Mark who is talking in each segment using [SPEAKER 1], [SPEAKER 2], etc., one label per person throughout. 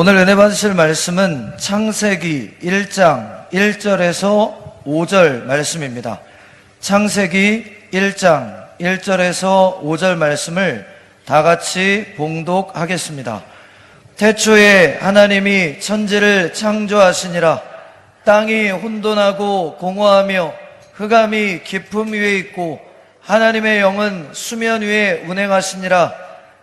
[SPEAKER 1] 오늘 은혜 받으실 말씀은 창세기 1장 1절에서 5절 말씀입니다. 창세기 1장 1절에서 5절 말씀을 다 같이 봉독하겠습니다. 태초에 하나님이 천지를 창조하시니라. 땅이 혼돈하고 공허하며 흑암이 깊음 위에 있고 하나님의 영은 수면 위에 운행하시니라.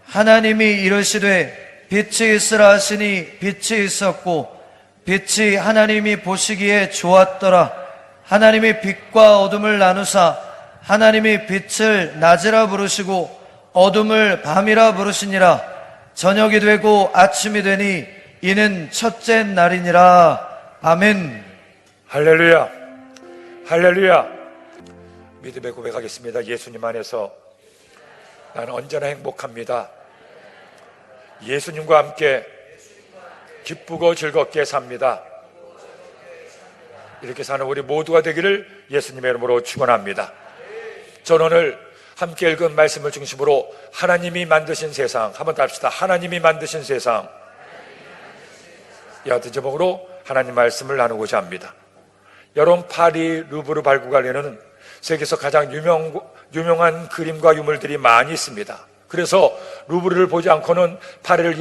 [SPEAKER 1] 하나님이 이르시되 빛이 있으라 하시니 빛이 있었고 빛이 하나님이 보시기에 좋았더라. 하나님이 빛과 어둠을 나누사 하나님이 빛을 낮이라 부르시고 어둠을 밤이라 부르시니라. 저녁이 되고 아침이 되니 이는 첫째 날이니라. 아멘.
[SPEAKER 2] 할렐루야, 할렐루야. 믿음의 고백하겠습니다. 예수님 안에서 나는 언제나 행복합니다. 예수님과 함께 기쁘고 즐겁게 삽니다. 이렇게 사는 우리 모두가 되기를 예수님의 이름으로 축원합니다. 저는 오늘 함께 읽은 말씀을 중심으로 하나님이 만드신 세상, 한번 더 합시다. 하나님이 만드신 세상, 이 같은 제목으로 하나님 말씀을 나누고자 합니다. 여러분, 파리 루브르 발굴관에는 세계에서 가장 유명한 그림과 유물들이 많이 있습니다. 그래서 루브르를 보지 않고는 파리를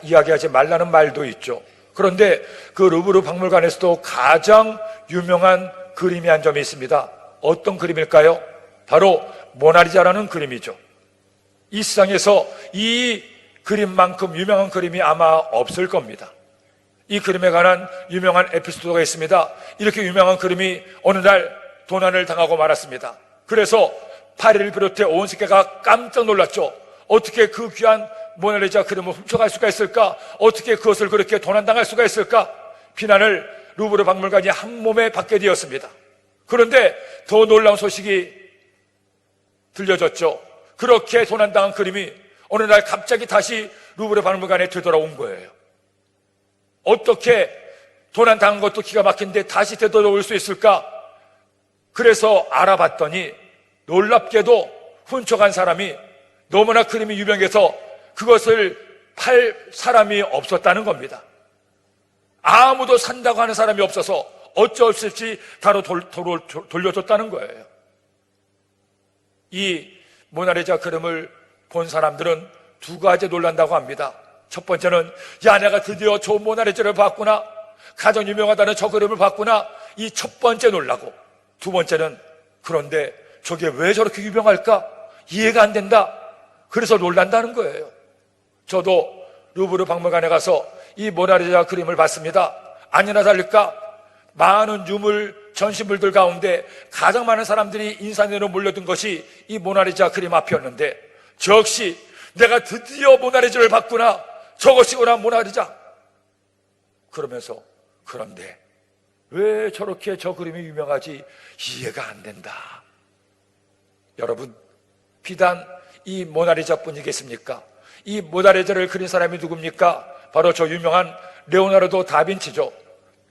[SPEAKER 2] 이야기하지 말라는 말도 있죠. 그런데 그 루브르 박물관에서도 가장 유명한 그림이 한 점이 있습니다. 어떤 그림일까요? 바로 모나리자라는 그림이죠. 이 세상에서 이 그림만큼 유명한 그림이 아마 없을 겁니다. 이 그림에 관한 유명한 에피소드가 있습니다. 이렇게 유명한 그림이 어느 날 도난을 당하고 말았습니다. 그래서 파리를 비롯해 온 세계가 깜짝 놀랐죠. 어떻게 그 귀한 모나리자 그림을 훔쳐갈 수가 있을까? 어떻게 그것을 그렇게 도난당할 수가 있을까? 비난을 루브르 박물관이 한 몸에 받게 되었습니다. 그런데 더 놀라운 소식이 들려졌죠. 그렇게 도난당한 그림이 어느 날 갑자기 다시 루브르 박물관에 되돌아온 거예요. 어떻게 도난당한 것도 기가 막힌데 다시 되돌아올 수 있을까? 그래서 알아봤더니 놀랍게도 훔쳐간 사람이 너무나 그림이 유명해서 그것을 팔 사람이 없었다는 겁니다. 아무도 산다고 하는 사람이 없어서 어쩔 수 없이 바로 돌려줬다는 거예요. 이 모나리자 그림을 본 사람들은 두 가지 놀란다고 합니다. 첫 번째는, 야, 내가 드디어 저 모나리자를 봤구나, 가장 유명하다는 저 그림을 봤구나, 이 첫 번째 놀라고, 두 번째는, 그런데 저게 왜 저렇게 유명할까? 이해가 안 된다. 그래서 놀란다는 거예요. 저도 루브르 박물관에 가서 이 모나리자 그림을 봤습니다. 아니나 다를까 많은 유물, 전시물들 가운데 가장 많은 사람들이 인산으로 몰려든 것이 이 모나리자 그림 앞이었는데, 저 역시 내가 드디어 모나리자를 봤구나, 저것이구나 모나리자. 그러면서, 그런데 왜 저렇게 저 그림이 유명하지? 이해가 안 된다. 여러분, 비단 이 모나리자뿐이겠습니까? 이 모나리자를 그린 사람이 누굽니까? 바로 저 유명한 레오나르도 다빈치죠.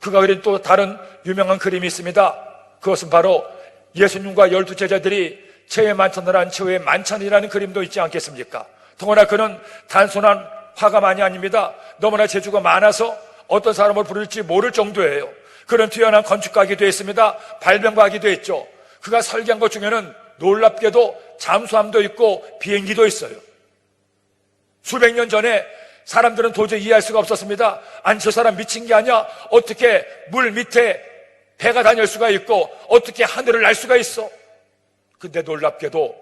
[SPEAKER 2] 그가 그린 또 다른 유명한 그림이 있습니다. 그것은 바로 예수님과 12 제자들이 채의 만찬을 한 채의 만찬이라는 그림도 있지 않겠습니까? 더구나 그는 단순한 화가만이 아닙니다. 너무나 재주가 많아서 어떤 사람을 부를지 모를 정도예요. 그는 뛰어난 건축가이기도 했습니다. 발명가이기도 했죠. 그가 설계한 것 중에는 놀랍게도 잠수함도 있고 비행기도 있어요. 수백 년 전에 사람들은 도저히 이해할 수가 없었습니다. 아니, 저 사람 미친 게 아니야? 어떻게 물 밑에 배가 다닐 수가 있고 어떻게 하늘을 날 수가 있어? 근데 놀랍게도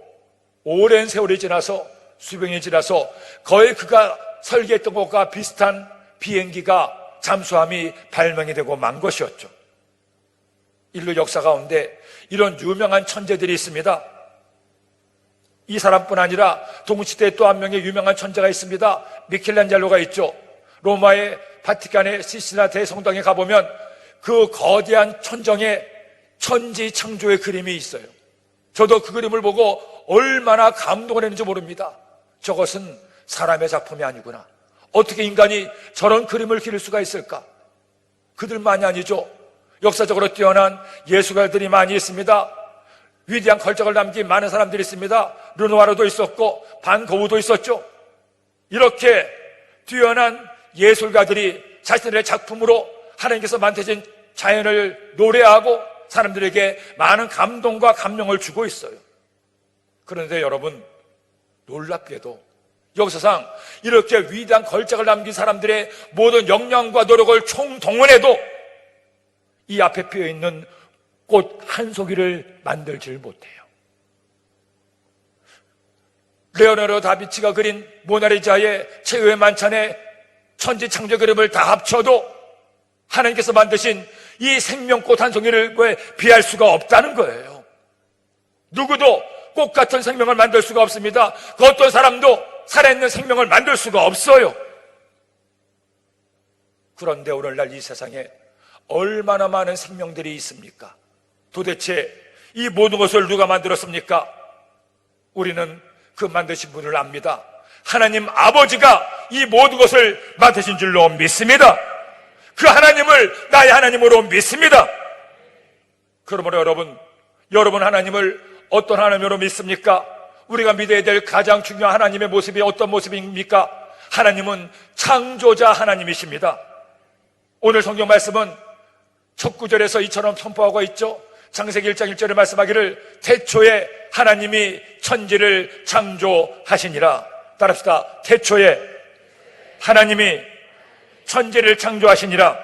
[SPEAKER 2] 오랜 세월이 지나서, 수백 년이 지나서 거의 그가 설계했던 것과 비슷한 비행기가, 잠수함이 발명이 되고 만 것이었죠. 인류 역사 가운데 이런 유명한 천재들이 있습니다. 이 사람뿐 아니라 동시대에 또 한 명의 유명한 천재가 있습니다. 미켈란젤로가 있죠. 로마의 바티칸의 시시나 대성당에 가보면 그 거대한 천정에 천지창조의 그림이 있어요. 저도 그 그림을 보고 얼마나 감동을 했는지 모릅니다. 저것은 사람의 작품이 아니구나. 어떻게 인간이 저런 그림을 그릴 수가 있을까? 그들만이 아니죠. 역사적으로 뛰어난 예술가들이 많이 있습니다. 위대한 걸작을 남긴 많은 사람들이 있습니다. 르누아르도 있었고 반 고흐도 있었죠. 이렇게 뛰어난 예술가들이 자신들의 작품으로 하나님께서 만드신 자연을 노래하고 사람들에게 많은 감동과 감명을 주고 있어요. 그런데 여러분, 놀랍게도 역사상 이렇게 위대한 걸작을 남긴 사람들의 모든 역량과 노력을 총동원해도 이 앞에 피어있는 꽃 한 송이를 만들지를 못해요. 레오나르도 다빈치가 그린 모나리자의 최후의 만찬에 천지 창조 그림을 다 합쳐도 하나님께서 만드신 이 생명꽃 한 송이를 비할 수가 없다는 거예요. 누구도 꽃 같은 생명을 만들 수가 없습니다. 그 어떤 사람도 살아있는 생명을 만들 수가 없어요. 그런데 오늘날 이 세상에 얼마나 많은 생명들이 있습니까? 도대체 이 모든 것을 누가 만들었습니까? 우리는 그 만드신 분을 압니다. 하나님 아버지가 이 모든 것을 만드신 줄로 믿습니다. 그 하나님을 나의 하나님으로 믿습니다. 그러므로 여러분 하나님을 어떤 하나님으로 믿습니까? 우리가 믿어야 될 가장 중요한 하나님의 모습이 어떤 모습입니까? 하나님은 창조자 하나님이십니다. 오늘 성경 말씀은 첫 구절에서 이처럼 선포하고 있죠. 창세기 1장 1절에 말씀하기를 태초에 하나님이 천지를 창조하시니라. 따라합시다. 태초에 하나님이 천지를 창조하시니라.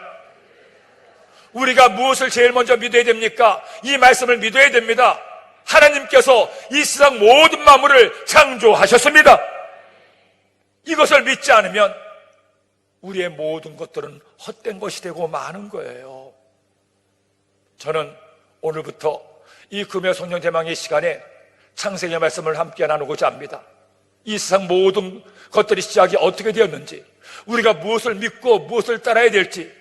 [SPEAKER 2] 우리가 무엇을 제일 먼저 믿어야 됩니까? 이 말씀을 믿어야 됩니다. 하나님께서 이 세상 모든 만물을 창조하셨습니다. 이것을 믿지 않으면 우리의 모든 것들은 헛된 것이 되고 마는 거예요. 저는 오늘부터 이 금요 성령 대망의 시간에 창세기의 말씀을 함께 나누고자 합니다. 이 세상 모든 것들이 시작이 어떻게 되었는지, 우리가 무엇을 믿고 무엇을 따라야 될지,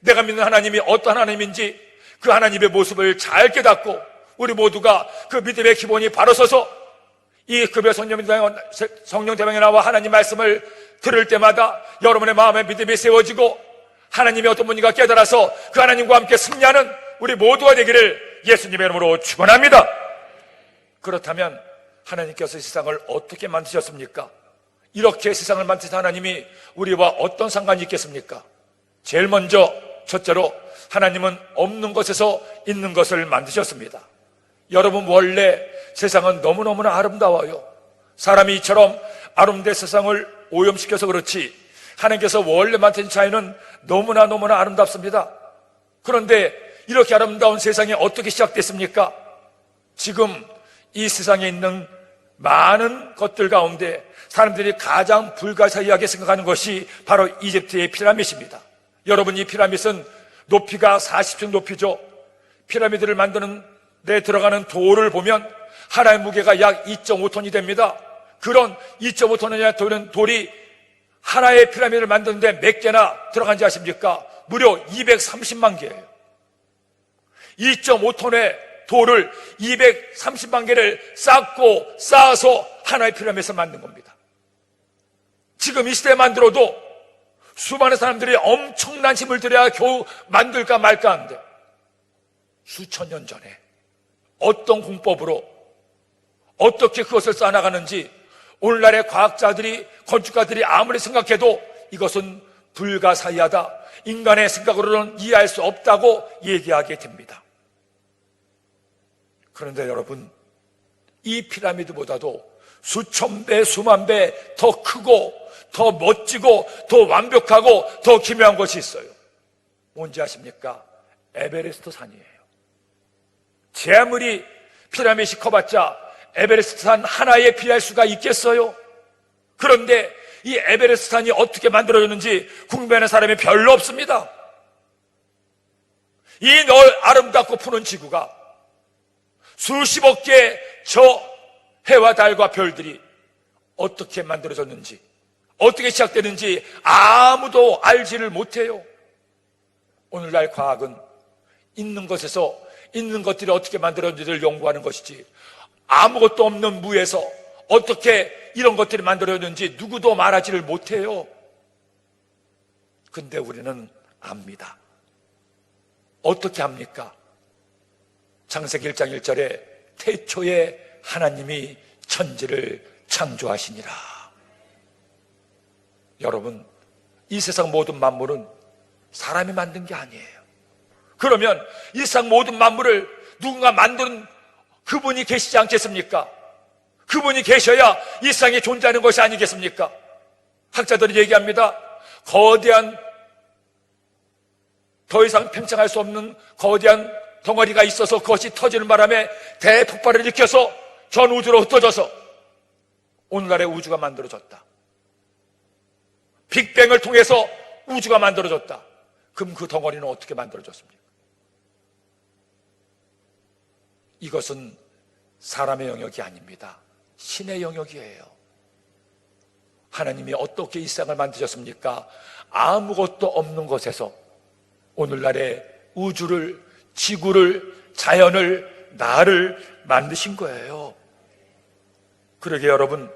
[SPEAKER 2] 내가 믿는 하나님이 어떤 하나님인지 그 하나님의 모습을 잘 깨닫고 우리 모두가 그 믿음의 기본이 바로 서서 이 금요 성령 대망에 나와 하나님 말씀을 들을 때마다 여러분의 마음에 믿음이 세워지고 하나님이 어떤 분인가 깨달아서 그 하나님과 함께 승리하는 우리 모두가 되기를 예수님의 이름으로 축원합니다. 그렇다면 하나님께서 세상을 어떻게 만드셨습니까? 이렇게 세상을 만드신 하나님이 우리와 어떤 상관이 있겠습니까? 제일 먼저 첫째로 하나님은 없는 것에서 있는 것을 만드셨습니다. 여러분, 원래 세상은 너무너무나 아름다워요. 사람이 이처럼 아름다운 세상을 오염시켜서 그렇지 하나님께서 원래 만드신 자연은 너무나 아름답습니다. 그런데 이렇게 아름다운 세상이 어떻게 시작됐습니까? 지금 이 세상에 있는 많은 것들 가운데 사람들이 가장 불가사의하게 생각하는 것이 바로 이집트의 피라밋입니다. 여러분, 이 피라밋은 높이가 40층 높이죠. 피라미드를 만드는 데 들어가는 돌을 보면 하나의 무게가 약 2.5톤이 됩니다. 그런 2.5톤의 돌이 하나의 피라미드를 만드는데 몇 개나 들어간지 아십니까? 무려 230만 개예요. 2.5톤의 돌을 230만 개를 쌓아서 하나의 피라미드를 만든 겁니다. 지금 이 시대에 만들어도 수많은 사람들이 엄청난 힘을 들여야 겨우 만들까 말까 하는데 수천 년 전에 어떤 공법으로 어떻게 그것을 쌓아나가는지 오늘날의 과학자들이, 건축가들이 아무리 생각해도 이것은 불가사의하다, 인간의 생각으로는 이해할 수 없다고 얘기하게 됩니다. 그런데 여러분, 이 피라미드보다도 수천 배, 수만 배 더 크고 더 멋지고 더 완벽하고 더 기묘한 것이 있어요. 뭔지 아십니까? 에베레스트 산이에요. 제 아무리 피라미드이 커봤자 에베레스트 산 하나에 비할 수가 있겠어요? 그런데 이 에베레스트 산이 어떻게 만들어졌는지 궁금해하는 사람이 별로 없습니다. 이 아름답고 푸른 지구가 수십억 개의 저 해와 달과 별들이 어떻게 만들어졌는지, 어떻게 시작되는지 아무도 알지를 못해요. 오늘날 과학은 있는 것에서 있는 것들이 어떻게 만들어졌는지를 연구하는 것이지, 아무것도 없는 무에서 어떻게 이런 것들이 만들어졌는지 누구도 말하지를 못해요. 근데 우리는 압니다. 어떻게 합니까? 창세기 1장 1절에 태초에 하나님이 천지를 창조하시니라. 여러분, 이 세상 모든 만물은 사람이 만든 게 아니에요. 그러면 이 세상 모든 만물을 누군가 만든 그분이 계시지 않겠습니까? 그분이 계셔야 이 세상에 존재하는 것이 아니겠습니까? 학자들이 얘기합니다. 거대한, 더 이상 팽창할 수 없는 거대한 덩어리가 있어서 그것이 터지는 바람에 대폭발을 일으켜서 전 우주로 흩어져서 오늘날의 우주가 만들어졌다. 빅뱅을 통해서 우주가 만들어졌다. 그럼 그 덩어리는 어떻게 만들어졌습니까? 이것은 사람의 영역이 아닙니다. 신의 영역이에요. 하나님이 어떻게 이 세상을 만드셨습니까? 아무것도 없는 것에서 오늘날의 우주를, 지구를, 자연을, 나를 만드신 거예요. 그러게 여러분,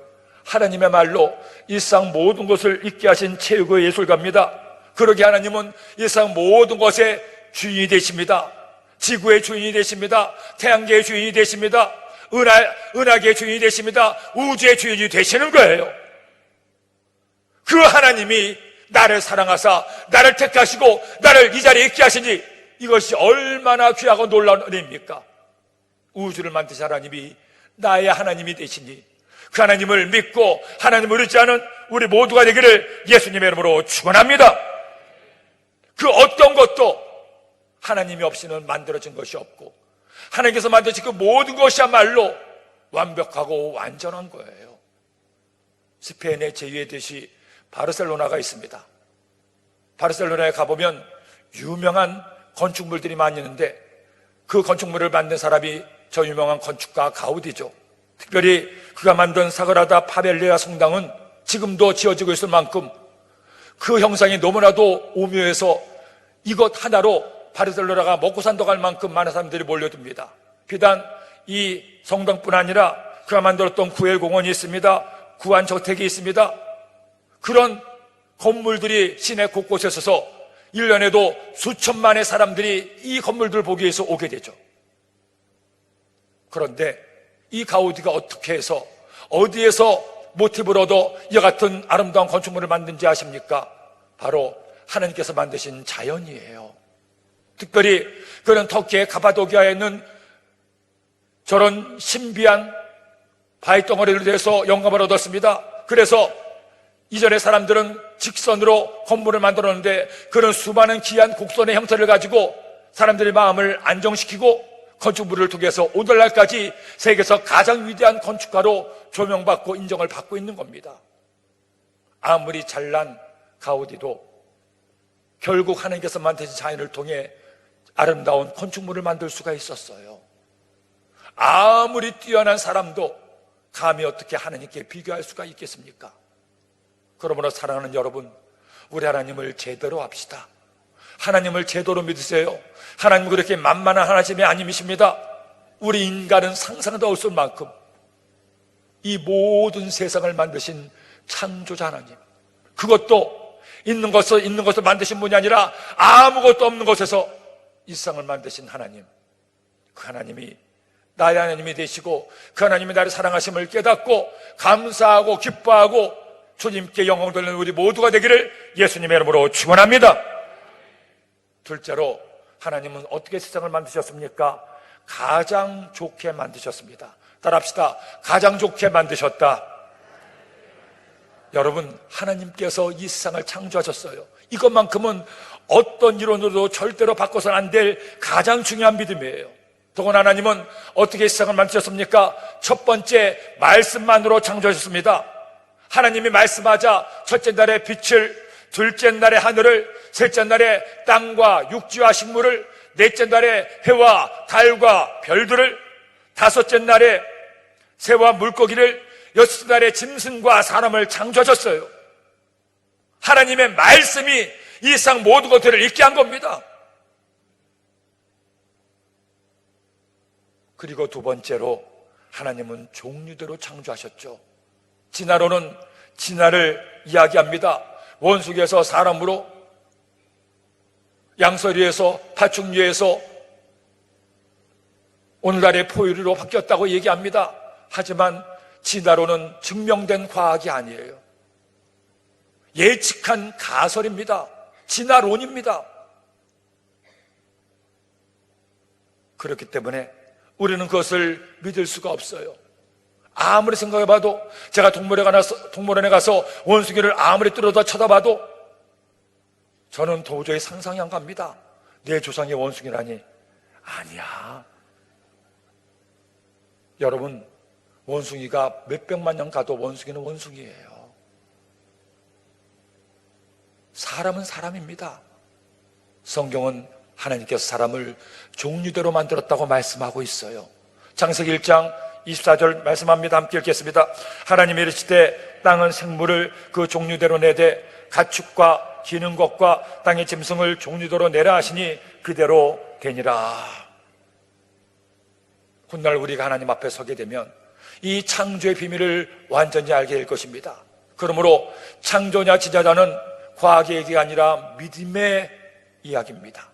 [SPEAKER 2] 하나님의 말로 이 세상 모든 것을 있게 하신 최고의 예술가입니다. 그러게 하나님은 이 세상 모든 것의 주인이 되십니다. 지구의 주인이 되십니다. 태양계의 주인이 되십니다. 은하계의 주인이 되십니다. 우주의 주인이 되시는 거예요. 그 하나님이 나를 사랑하사 나를 택하시고 나를 이 자리에 있게 하시니 이것이 얼마나 귀하고 놀라운 은혜입니까? 우주를 만드신 하나님이 나의 하나님이 되시니 그 하나님을 믿고 하나님을 의지하는 우리 모두가 되기를 예수님의 이름으로 축원합니다. 그 어떤 것도 하나님이 없이는 만들어진 것이 없고 하나님께서 만드신 그 모든 것이야말로 완벽하고 완전한 거예요. 스페인의 제2의 도시 바르셀로나가 있습니다. 바르셀로나에 가보면 유명한 건축물들이 많이 있는데 그 건축물을 만든 사람이 저 유명한 건축가 가우디죠. 특별히 그가 만든 사그라다 파벨레아 성당은 지금도 지어지고 있을 만큼 그 형상이 너무나도 오묘해서 이것 하나로 바르셀로나가 먹고 산다고 할 만큼 많은 사람들이 몰려듭니다. 비단 이 성당뿐 아니라 그가 만들었던 구엘공원이 있습니다. 구안저택이 있습니다. 그런 건물들이 시내 곳곳에 서서 1년에도 수천만의 사람들이 이 건물들을 보기 위해서 오게 되죠. 그런데 이 가우디가 어떻게 해서 어디에서 모티브를 얻어 이와 같은 아름다운 건축물을 만든지 아십니까? 바로 하나님께서 만드신 자연이에요. 특별히 그는 터키의 가바도기아에 있는 저런 신비한 바위 덩어리를 대해서 영감을 얻었습니다. 그래서 이전에 사람들은 직선으로 건물을 만들었는데 그런 수많은 기한 곡선의 형태를 가지고 사람들의 마음을 안정시키고 건축물을 통해서 오늘날까지 세계에서 가장 위대한 건축가로 조명받고 인정을 받고 있는 겁니다. 아무리 잘난 가우디도 결국 하나님께서 만드신 자연을 통해 아름다운 건축물을 만들 수가 있었어요. 아무리 뛰어난 사람도 감히 어떻게 하나님께 비교할 수가 있겠습니까? 그러므로 사랑하는 여러분, 우리 하나님을 제대로 합시다. 하나님을 제대로 믿으세요. 하나님 그렇게 만만한 하나님이 아님이십니다. 우리 인간은 상상도 할 수 없을 만큼 이 모든 세상을 만드신 창조자 하나님, 그것도 있는 것을 만드신 분이 아니라 아무것도 없는 것에서 이 세상을 만드신 하나님, 그 하나님이 나의 하나님이 되시고 그 하나님이 나를 사랑하심을 깨닫고 감사하고 기뻐하고 주님께 영광 돌리는 우리 모두가 되기를 예수님의 이름으로 축원합니다. 둘째로 하나님은 어떻게 세상을 만드셨습니까? 가장 좋게 만드셨습니다. 따라합시다. 가장 좋게 만드셨다. 여러분, 하나님께서 이 세상을 창조하셨어요. 이것만큼은 어떤 이론으로도 절대로 바꿔서는 안 될 가장 중요한 믿음이에요. 더구나 하나님은 어떻게 세상을 만드셨습니까? 첫 번째, 말씀만으로 창조하셨습니다. 하나님이 말씀하자 첫째 날에 빛을, 둘째 날에 하늘을, 셋째 날에 땅과 육지와 식물을, 넷째 날에 해와 달과 별들을, 다섯째 날에 새와 물고기를, 여섯째 날에 짐승과 사람을 창조하셨어요. 하나님의 말씀이 이 세상 모든 것들을 있게 한 겁니다. 그리고 두 번째로 하나님은 종류대로 창조하셨죠. 진화론은 진화를 이야기합니다. 원숭이에서 사람으로, 양서류에서 파충류에서 오늘날의 포유류로 바뀌었다고 얘기합니다. 하지만 진화론은 증명된 과학이 아니에요. 예측한 가설입니다. 진화론입니다. 그렇기 때문에 우리는 그것을 믿을 수가 없어요. 아무리 생각해봐도, 제가 동물원에 가서 원숭이를 아무리 뚫어다 쳐다봐도 저는 도저히 상상이 안 갑니다. 내 조상의 원숭이라니. 아니야. 여러분, 원숭이가 몇백만 년 가도 원숭이는 원숭이에요. 사람은 사람입니다. 성경은 하나님께서 사람을 종류대로 만들었다고 말씀하고 있어요. 창세기 1장 24절 말씀합니다. 함께 읽겠습니다. 하나님이 이르시되 땅은 생물을 그 종류대로 내되 가축과 기는 것과 땅의 짐승을 종류대로 내라 하시니 그대로 되니라. 훗날 우리가 하나님 앞에 서게 되면 이 창조의 비밀을 완전히 알게 될 것입니다. 그러므로 창조냐 지자자는 과학의 얘기가 아니라 믿음의 이야기입니다.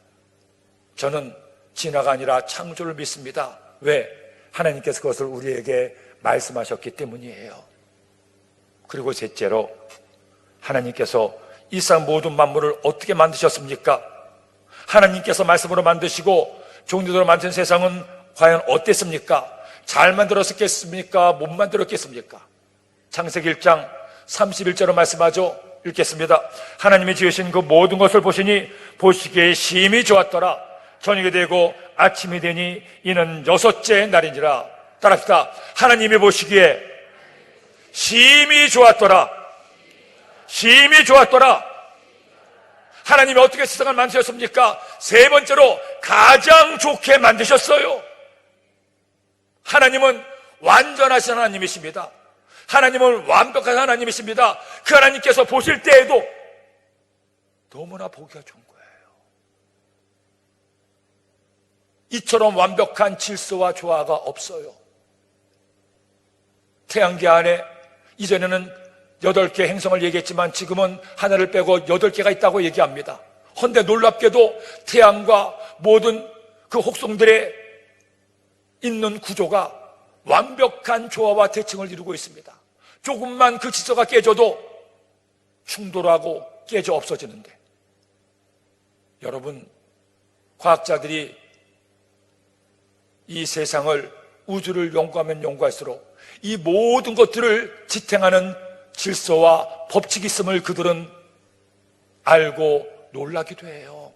[SPEAKER 2] 저는 진화가 아니라 창조를 믿습니다. 왜? 하나님께서 그것을 우리에게 말씀하셨기 때문이에요. 그리고 셋째로, 하나님께서 이 세상 모든 만물을 어떻게 만드셨습니까? 하나님께서 말씀으로 만드시고 종류대로 만든 세상은 과연 어땠습니까? 잘 만들었겠습니까? 못 만들었겠습니까? 창세기 1장 31절로 말씀하죠. 읽겠습니다. 하나님이 지으신 그 모든 것을 보시니 보시기에 심히 좋았더라. 저녁이 되고 아침이 되니 이는 6째 날이니라. 따라합시다. 하나님이 보시기에 심히 좋았더라. 심히 좋았더라. 하나님이 어떻게 세상을 만드셨습니까? 세 번째로 가장 좋게 만드셨어요. 하나님은 완전하신 하나님이십니다. 하나님은 완벽한 하나님이십니다. 그 하나님께서 보실 때에도 너무나 보기가 좋은 거예요. 이처럼 완벽한 질서와 조화가 없어요. 태양계 안에 이전에는 8개 행성을 얘기했지만 지금은 하나를 빼고 8개가 있다고 얘기합니다. 헌데 놀랍게도 태양과 모든 그 혹성들의 있는 구조가 완벽한 조화와 대칭을 이루고 있습니다. 조금만 그 질서가 깨져도 충돌하고 깨져 없어지는데, 여러분, 과학자들이 이 세상을, 우주를 연구하면 연구할수록 이 모든 것들을 지탱하는 질서와 법칙이 있음을 그들은 알고 놀라기도 해요.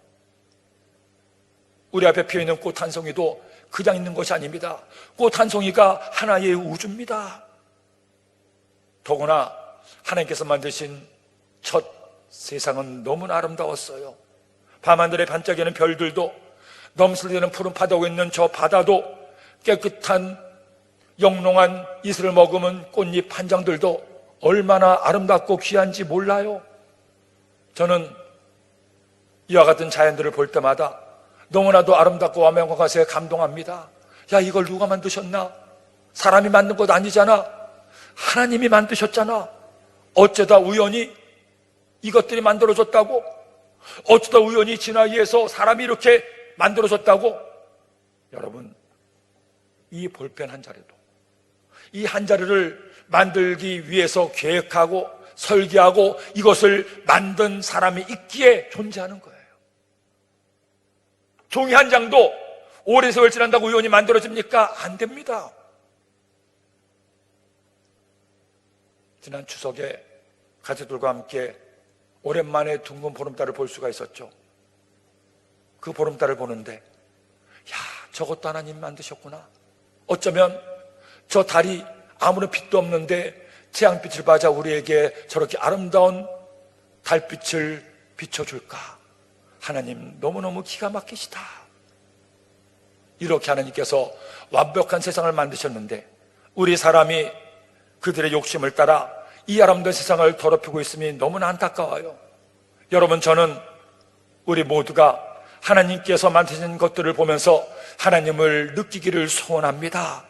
[SPEAKER 2] 우리 앞에 피어있는 꽃 한 송이도 그냥 있는 것이 아닙니다. 꽃 한 송이가 하나의 우주입니다. 더구나 하나님께서 만드신 첫 세상은 너무나 아름다웠어요. 밤하늘에 반짝이는 별들도, 넘실대는 푸른 파도가 있는 저 바다도, 깨끗한 영롱한 이슬을 머금은 꽃잎 한 장들도 얼마나 아름답고 귀한지 몰라요. 저는 이와 같은 자연들을 볼 때마다 너무나도 아름답고 완벽하게 감동합니다. 야, 이걸 누가 만드셨나? 사람이 만든 것 아니잖아. 하나님이 만드셨잖아. 어쩌다 우연히 이것들이 만들어졌다고? 어쩌다 우연히 진화위에서 사람이 이렇게 만들어졌다고? 여러분, 이 볼펜 한 자루도, 이 한 자루를 만들기 위해서 계획하고 설계하고 이것을 만든 사람이 있기에 존재하는 거예요. 종이 한 장도 오래 세월 지난다고 우연히 만들어집니까? 안 됩니다. 지난 추석에 가족들과 함께 오랜만에 둥근 보름달을 볼 수가 있었죠. 그 보름달을 보는데, 야, 저것도 하나님 만드셨구나. 어쩌면 저 달이 아무런 빛도 없는데 태양빛을 받아 우리에게 저렇게 아름다운 달빛을 비춰줄까? 하나님 너무너무 기가 막히시다. 이렇게 하나님께서 완벽한 세상을 만드셨는데 우리 사람이 그들의 욕심을 따라 이 아름다운 세상을 더럽히고 있음이 너무나 안타까워요. 여러분, 저는 우리 모두가 하나님께서 만드신 것들을 보면서 하나님을 느끼기를 소원합니다.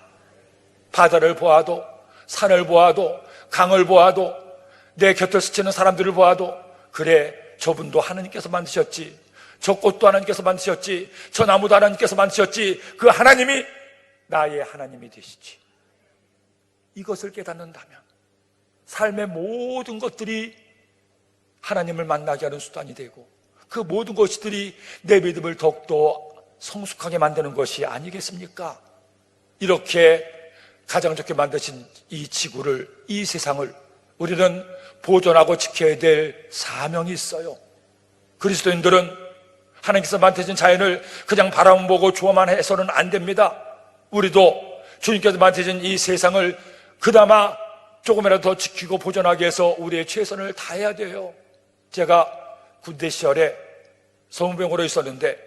[SPEAKER 2] 바다를 보아도, 산을 보아도, 강을 보아도, 내 곁을 스치는 사람들을 보아도, 그래, 저분도 하나님께서 만드셨지, 저 꽃도 하나님께서 만드셨지, 저 나무도 하나님께서 만드셨지, 그 하나님이 나의 하나님이 되시지. 이것을 깨닫는다면 삶의 모든 것들이 하나님을 만나게 하는 수단이 되고, 그 모든 것들이 내 믿음을 더욱더 성숙하게 만드는 것이 아니겠습니까? 이렇게 가장 좋게 만드신 이 지구를, 이 세상을 우리는 보존하고 지켜야 될 사명이 있어요. 그리스도인들은 하나님께서 만드신 자연을 그냥 바라보고 좋아만 해서는 안 됩니다. 우리도 주님께서 만드신 이 세상을 그나마 조금이라도 더 지키고 보존하기 위해서 우리의 최선을 다해야 돼요. 제가 군대 시절에 소모병으로 있었는데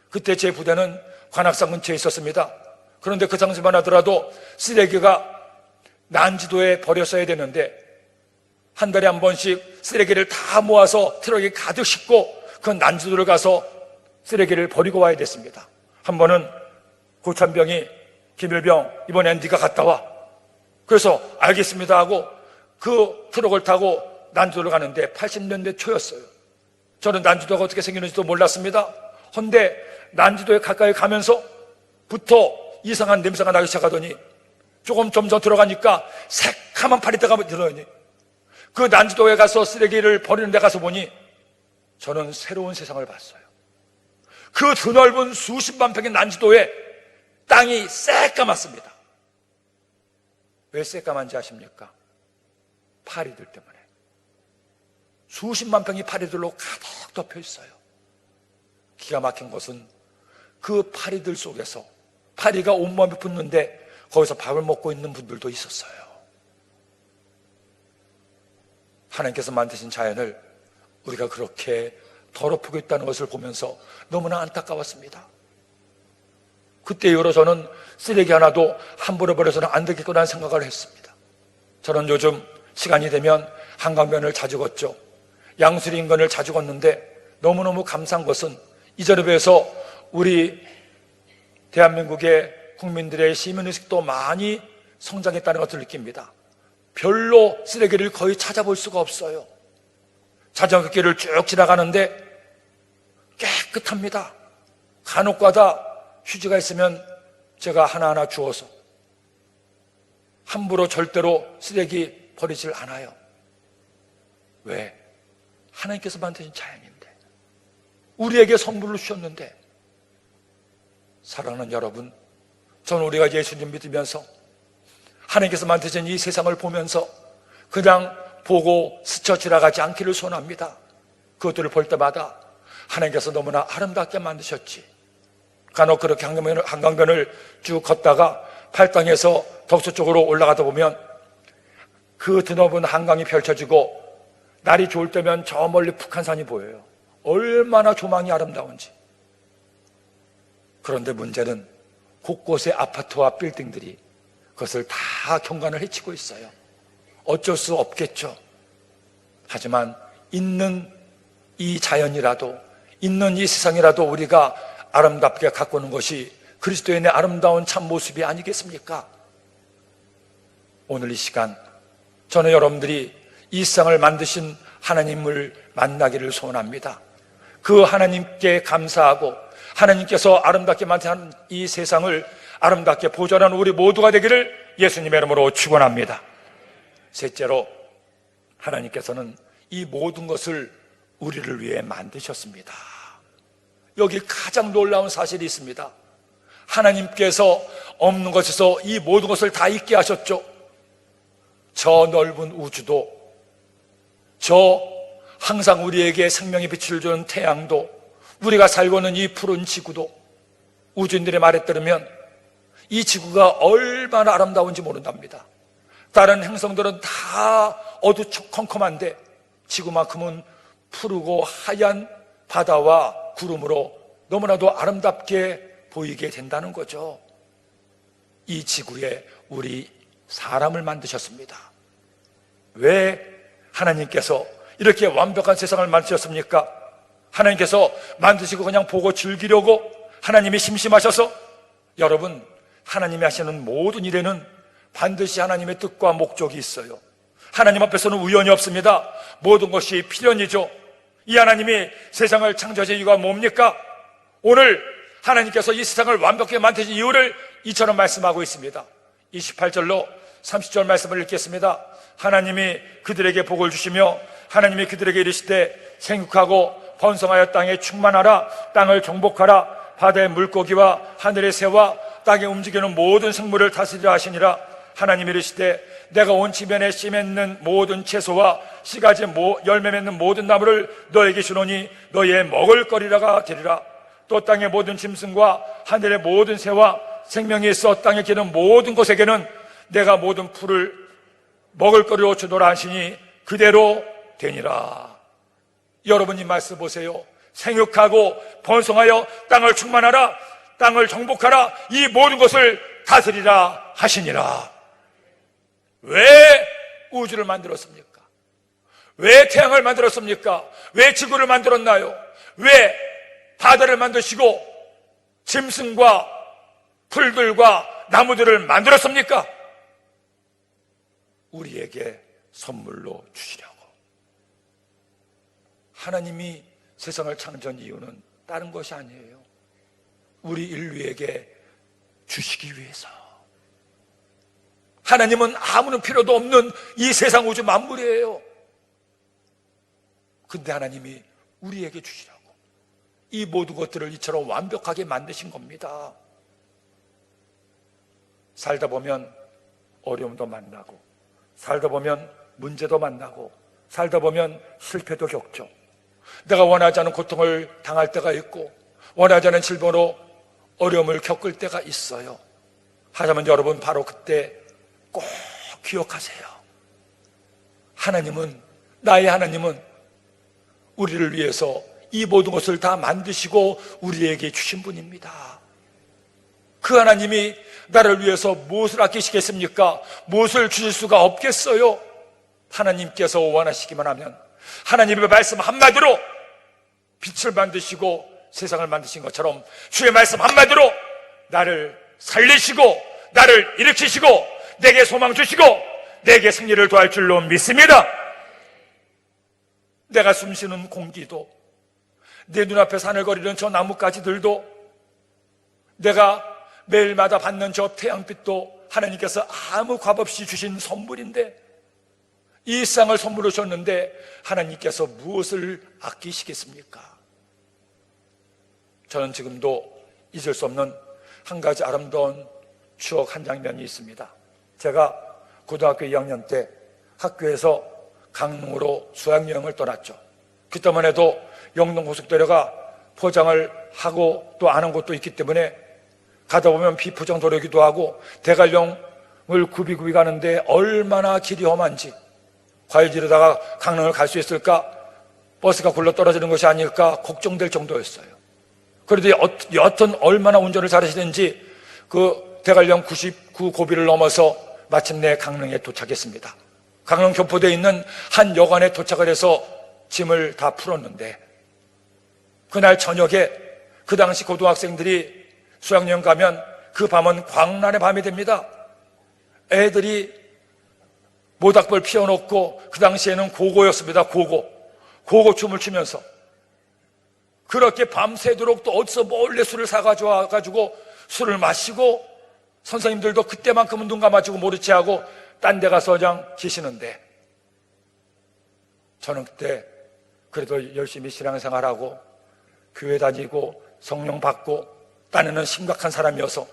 [SPEAKER 2] 그때 제 부대는 관악산 근처에 있었습니다. 그런데 그 당시만 하더라도 쓰레기가 난지도에 버렸어야 되는데 한 달에 한 번씩 쓰레기를 다 모아서 트럭에 가득 싣고 그 난지도를 가서 쓰레기를 버리고 와야 됐습니다. 한 번은 고참병이 김일병, 이번엔 네가 갔다 와. 그래서 알겠습니다 하고 그 트럭을 타고 난지도를 가는데 80년대 초였어요. 저는 난지도가 어떻게 생기는지도 몰랐습니다. 헌데 난지도에 가까이 가면서부터 이상한 냄새가 나기 시작하더니 조금 점점 들어가니까 새카만 파리다가 들어오니 그 난지도에 가서 쓰레기를 버리는 데 가서 보니 저는 새로운 세상을 봤어요. 그 드넓은 수십만 평의 난지도에 땅이 새까맣습니다. 왜 새까만지 아십니까? 파리들 때문에. 수십만 평이 파리들로 가득 덮여 있어요. 기가 막힌 것은 그 파리들 속에서 파리가 온몸에 붙는데 거기서 밥을 먹고 있는 분들도 있었어요. 하나님께서 만드신 자연을 우리가 그렇게 더럽히고 있다는 것을 보면서 너무나 안타까웠습니다. 그때 이후로 저는 쓰레기 하나도 함부로 버려서는 안 되겠구나 생각을 했습니다. 저는 요즘 시간이 되면 한강변을 자주 걷죠. 양수리 인근을 자주 걷는데 너무너무 감사한 것은 이전에 비해서 우리 대한민국의 국민들의 시민의식도 많이 성장했다는 것을 느낍니다. 별로 쓰레기를 거의 찾아볼 수가 없어요. 자전거 길을 쭉 지나가는데 깨끗합니다. 간혹가다 휴지가 있으면 제가 하나하나 주워서 함부로 절대로 쓰레기 버리질 않아요. 왜? 하나님께서 만드신 자연인데, 우리에게 선물로 주셨는데. 사랑하는 여러분, 저는 우리가 예수님 믿으면서 하나님께서 만드신 이 세상을 보면서 그냥 보고 스쳐 지나가지 않기를 소원합니다. 그것들을 볼 때마다 하나님께서 너무나 아름답게 만드셨지. 간혹 그렇게 한강변을 쭉 걷다가 팔당에서 덕수 쪽으로 올라가다 보면 그 드넓은 한강이 펼쳐지고 날이 좋을 때면 저 멀리 북한산이 보여요. 얼마나 조망이 아름다운지. 그런데 문제는 곳곳에 아파트와 빌딩들이 그것을 다 경관을 해치고 있어요. 어쩔 수 없겠죠. 하지만 있는 이 자연이라도, 있는 이 세상이라도 우리가 아름답게 가꾸는 것이 그리스도인의 아름다운 참 모습이 아니겠습니까? 오늘 이 시간 저는 여러분들이 이 세상을 만드신 하나님을 만나기를 소원합니다. 그 하나님께 감사하고 하나님께서 아름답게 만든 이 세상을 아름답게 보존하는 우리 모두가 되기를 예수님의 이름으로 축원합니다. 셋째로, 하나님께서는 이 모든 것을 우리를 위해 만드셨습니다. 여기 가장 놀라운 사실이 있습니다. 하나님께서 없는 것에서 이 모든 것을 다 있게 하셨죠. 저 넓은 우주도, 저 항상 우리에게 생명의 빛을 주는 태양도, 우리가 살고 있는 이 푸른 지구도, 우주인들의 말에 따르면 이 지구가 얼마나 아름다운지 모른답니다. 다른 행성들은 다 어두컴컴한데 지구만큼은 푸르고 하얀 바다와 구름으로 너무나도 아름답게 보이게 된다는 거죠. 이 지구에 우리 사람을 만드셨습니다. 왜 하나님께서 이렇게 완벽한 세상을 만드셨습니까? 하나님께서 만드시고 그냥 보고 즐기려고 하나님이 심심하셔서? 여러분, 하나님이 하시는 모든 일에는 반드시 하나님의 뜻과 목적이 있어요. 하나님 앞에서는 우연이 없습니다. 모든 것이 필연이죠. 이 하나님이 세상을 창조하신 이유가 뭡니까? 오늘 하나님께서 이 세상을 완벽하게 만드신 이유를 이처럼 말씀하고 있습니다. 28절로 30절 말씀을 읽겠습니다. 하나님이 그들에게 복을 주시며 하나님이 그들에게 이르시되 생육하고 번성하여 땅에 충만하라. 땅을 정복하라. 바다의 물고기와 하늘의 새와 땅에 움직이는 모든 생물을 다스리라 하시니라. 하나님이 이르시되 내가 온 지면에 씨 맺는 모든 채소와 씨가지 열매 맺는 모든 나무를 너에게 주노니 너의 먹을거리라가 되리라. 또 땅의 모든 짐승과 하늘의 모든 새와 생명이 있어 땅에 기는 모든 것에게는 내가 모든 풀을 먹을거리로 주노라 하시니 그대로 되니라. 여러분 이 말씀 보세요. 생육하고 번성하여 땅을 충만하라. 땅을 정복하라. 이 모든 것을 다스리라 하시니라. 왜 우주를 만들었습니까? 왜 태양을 만들었습니까? 왜 지구를 만들었나요? 왜 바다를 만드시고 짐승과 풀들과 나무들을 만들었습니까? 우리에게 선물로 주시려고. 하나님이 세상을 창조한 이유는 다른 것이 아니에요. 우리 인류에게 주시기 위해서. 하나님은 아무런 필요도 없는 이 세상 우주 만물이에요. 근데 하나님이 우리에게 주시라고 이 모든 것들을 이처럼 완벽하게 만드신 겁니다. 살다 보면 어려움도 만나고, 살다 보면 문제도 만나고, 살다 보면 실패도 겪죠. 내가 원하지 않은 고통을 당할 때가 있고, 원하지 않은 질병으로 어려움을 겪을 때가 있어요. 하지만 여러분, 바로 그때 꼭 기억하세요. 하나님은, 나의 하나님은 우리를 위해서 이 모든 것을 다 만드시고 우리에게 주신 분입니다. 그 하나님이 나를 위해서 무엇을 아끼시겠습니까? 무엇을 주실 수가 없겠어요? 하나님께서 원하시기만 하면 하나님의 말씀 한마디로 빛을 만드시고 세상을 만드신 것처럼 주의 말씀 한마디로 나를 살리시고 나를 일으키시고 내게 소망 주시고 내게 승리를 더할 줄로 믿습니다. 내가 숨쉬는 공기도, 내 눈앞에 사늘거리는 저 나뭇가지들도, 내가 매일마다 받는 저 태양빛도 하나님께서 아무 값 없이 주신 선물인데, 이 세상을 선물로 줬는데 하나님께서 무엇을 아끼시겠습니까? 저는 지금도 잊을 수 없는 한 가지 아름다운 추억 한 장면이 있습니다. 제가 고등학교 2학년 때 학교에서 강릉으로 수학여행을 떠났죠. 그때만 해도 영동고속도로가 포장을 하고 또 안 한 곳도 있기 때문에 가다 보면 비포장 도로이기도 하고 대관령을 굽이굽이 가는데 얼마나 길이 험한지, 과연 이러다가 강릉을 갈 수 있을까, 버스가 굴러 떨어지는 것이 아닐까 걱정될 정도였어요. 그래도 여하튼 얼마나 운전을 잘하시는지 그 대관령 99 고비를 넘어서 마침내 강릉에 도착했습니다. 강릉 교포대에 있는 한 여관에 도착을 해서 짐을 다 풀었는데, 그날 저녁에 그 당시 고등학생들이 수학여행 가면 그 밤은 광란의 밤이 됩니다. 애들이 모닥불 피워놓고, 그 당시에는 고고였습니다. 고고 춤을 추면서 그렇게 밤새도록 또 어디서 몰래 술을 사가지고 와가지고 술을 마시고, 선생님들도 그때만큼은 눈 감아주고 모르지 하고 딴 데 가서 그냥 계시는데, 저는 그때 그래도 열심히 신앙생활하고 교회 다니고 성령 받고 따내는 심각한 사람이어서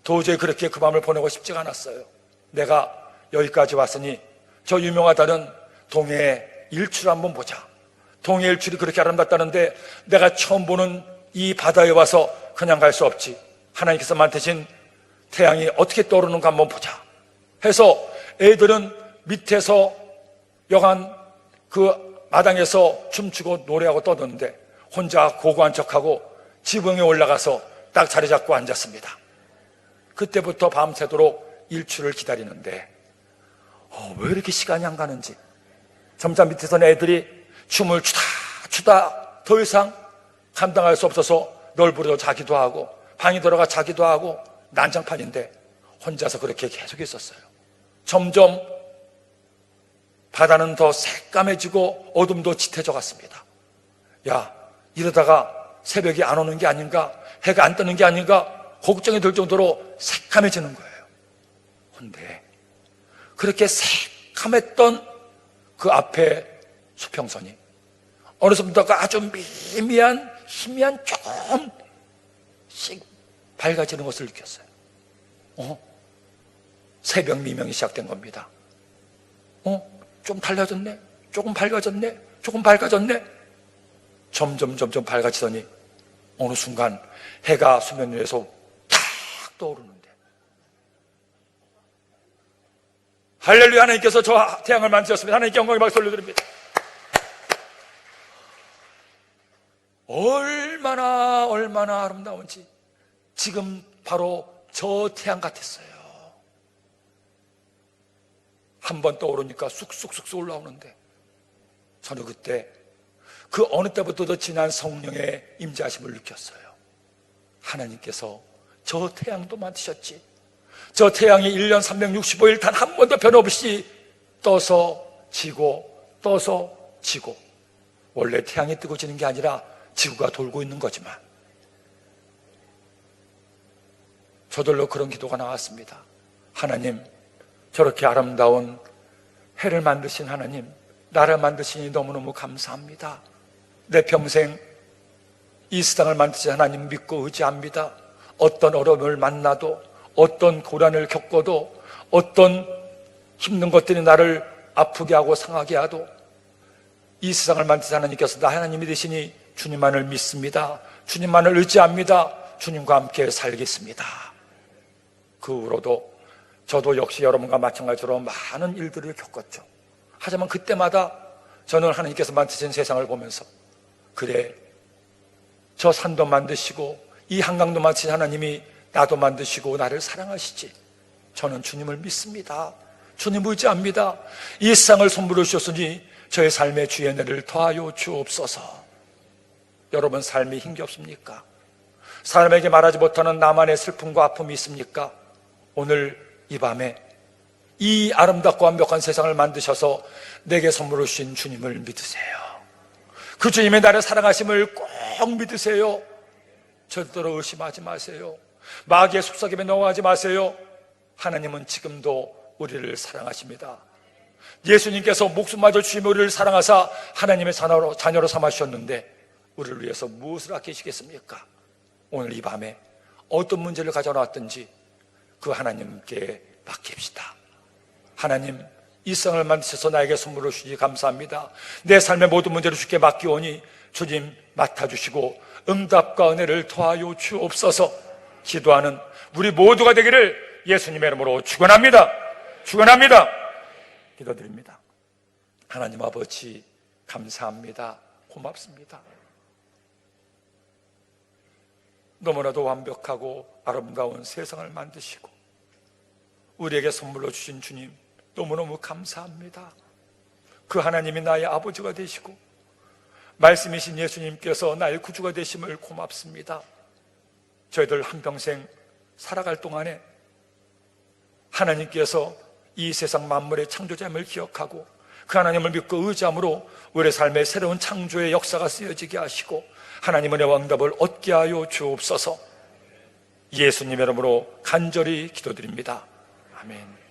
[SPEAKER 2] 도저히 그렇게 그 밤을 보내고 싶지가 않았어요. 내가 여기까지 왔으니 저 유명하다는 동해의 일출 한번 보자. 동해 일출이 그렇게 아름답다는데 내가 처음 보는 이 바다에 와서 그냥 갈 수 없지. 하나님께서 만드신 태양이 어떻게 떠오르는가 한번 보자 해서 애들은 밑에서 여간 그 마당에서 춤추고 노래하고 떠드는데 혼자 고고한 척하고 지붕에 올라가서 딱 자리 잡고 앉았습니다. 그때부터 밤새도록 일출을 기다리는데 왜 이렇게 시간이 안 가는지, 점점 밑에서는 애들이 춤을 추다 더 이상 감당할 수 없어서 널브러져 자기도 하고 방에 들어가 자기도 하고 난장판인데 혼자서 그렇게 계속 있었어요. 점점 바다는 더 새까매지고 어둠도 짙어져 갔습니다. 야, 이러다가 새벽이 안 오는 게 아닌가, 해가 안 뜨는 게 아닌가 걱정이 들 정도로 새까매지는 거예요. 근데 그렇게 새까맸던 그 앞에 수평선이. 어느 순간부터 아주 미미한 희미한 조금씩 밝아지는 것을 느꼈어요. 새벽 미명이 시작된 겁니다. 좀 달라졌네, 조금 밝아졌네, 조금 밝아졌네. 점점 밝아지더니 어느 순간 해가 수면 위에서 탁 떠오르는데, 할렐루야, 하나님께서 저 태양을 만드셨습니다. 하나님께 영광의 박수 올려드립니다. 얼마나 아름다운지 지금 바로 저 태양 같았어요. 한 번 떠오르니까 쑥쑥 올라오는데, 저는 그때 그 어느 때부터도 지난 성령의 임재하심을 느꼈어요. 하나님께서 저 태양도 만드셨지. 저 태양이 1년 365일 단 한 번도 변함없이 떠서 지고 떠서 지고, 원래 태양이 뜨고 지는 게 아니라 지구가 돌고 있는 거지만, 저절로 그런 기도가 나왔습니다. 하나님, 저렇게 아름다운 해를 만드신 하나님, 나를 만드시니 너무너무 감사합니다. 내 평생 이 세상을 만드신 하나님 믿고 의지합니다. 어떤 어려움을 만나도, 어떤 고난을 겪어도, 어떤 힘든 것들이 나를 아프게 하고 상하게 하도 이 세상을 만드신 하나님께서 나 하나님이 되시니 주님만을 믿습니다. 주님만을 의지합니다. 주님과 함께 살겠습니다. 그 후로도 저도 역시 여러분과 마찬가지로 많은 일들을 겪었죠. 하지만 그때마다 저는 하나님께서 만드신 세상을 보면서, 그래, 저 산도 만드시고 이 한강도 만드신 하나님이 나도 만드시고 나를 사랑하시지. 저는 주님을 믿습니다. 주님 의지합니다. 이 세상을 선물로 주셨으니 저의 삶의 주의 은혜를 더하여 주옵소서. 여러분 삶이 힘겹습니까? 사람에게 말하지 못하는 나만의 슬픔과 아픔이 있습니까? 오늘 이 밤에 이 아름답고 완벽한 세상을 만드셔서 내게 선물로 주신 주님을 믿으세요. 그 주님의 나를 사랑하심을 꼭 믿으세요. 절대로 의심하지 마세요. 마귀의 속삭임에 넘어가지 마세요. 하나님은 지금도 우리를 사랑하십니다. 예수님께서 목숨마저 주시며 우리를 사랑하사 하나님의 자녀로 삼아주셨는데 우리를 위해서 무엇을 아끼시겠습니까? 오늘 이 밤에 어떤 문제를 가져놨든지 그 하나님께 맡깁시다. 하나님, 이 세상을 만드셔서 나에게 선물로 주시니 감사합니다. 내 삶의 모든 문제를 주께 맡기오니 주님 맡아주시고 응답과 은혜를 더하여 주옵소서. 기도하는 우리 모두가 되기를 예수님의 이름으로 축원합니다. 축원합니다. 기도드립니다. 하나님 아버지, 감사합니다. 고맙습니다. 너무나도 완벽하고 아름다운 세상을 만드시고 우리에게 선물로 주신 주님, 너무너무 감사합니다. 그 하나님이 나의 아버지가 되시고 말씀이신 예수님께서 나의 구주가 되심을 고맙습니다. 저희들 한평생 살아갈 동안에 하나님께서 이 세상 만물의 창조자임을 기억하고 그 하나님을 믿고 의지함으로 우리의 삶의 새로운 창조의 역사가 쓰여지게 하시고 하나님의 응답을 얻게 하여 주옵소서. 예수님의 이름으로 간절히 기도드립니다. 아멘.